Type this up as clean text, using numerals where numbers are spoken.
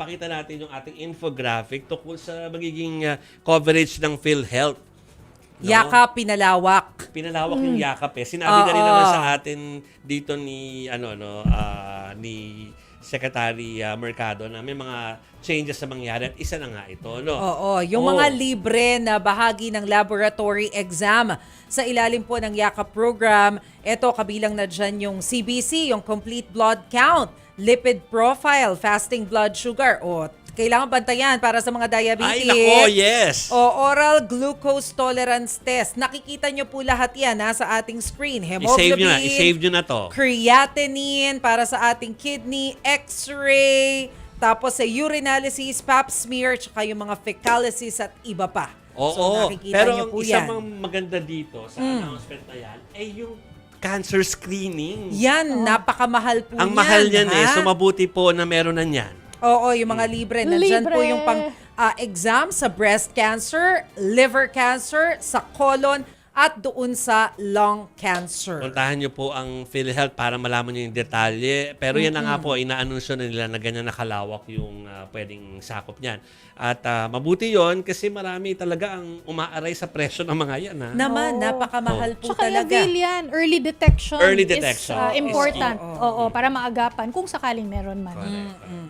ipakita natin yung ating infographic tungkol sa magiging coverage ng PhilHealth. No? Yakap, pinalawak. Pinalawak yung yakap eh. Sinabi na rin naman sa atin dito ni ni Secretary Mercado na may mga changes na mangyari at isa na nga ito, no? Oo, yung mga libre na bahagi ng laboratory exam sa ilalim po ng Yakap program, ito kabilang na dyan yung CBC, yung complete blood count, lipid profile, fasting blood sugar, kailangan bantayan para sa mga diabetes. Ay, nako, yes! Oral glucose tolerance test. Nakikita nyo po lahat yan sa ating screen. Hemoglobin, I-save nyo na to. creatinine para sa ating kidney, x-ray, tapos sa urinalysis, pap smear, tsaka yung mga fecalysis at iba pa. So nakikita pero nyo ang po isa yan. mang maganda dito sa announcement na yan ay yung cancer screening. Yan, napakamahal po Ang yan. mahal yan ha? so mabuti po na meron na yan. Oo, yung mga libre. Nandyan po Libre. yung exam sa breast cancer, liver cancer, sa colon, at doon sa lung cancer. Puntahan nyo po ang PhilHealth para malaman nyo yung detalye. Pero yan na nga po, inaanunsyo na nila na ganyan nakalawak yung pwedeng sakop niyan. At mabuti yon kasi marami talaga ang umaaray sa presyo ng mga yan. Ha? Naman, napakamahal po Tsaka talaga. Lavil yan, early detection, Early detection is important. is Oo, para maagapan kung sakaling meron man. Correct.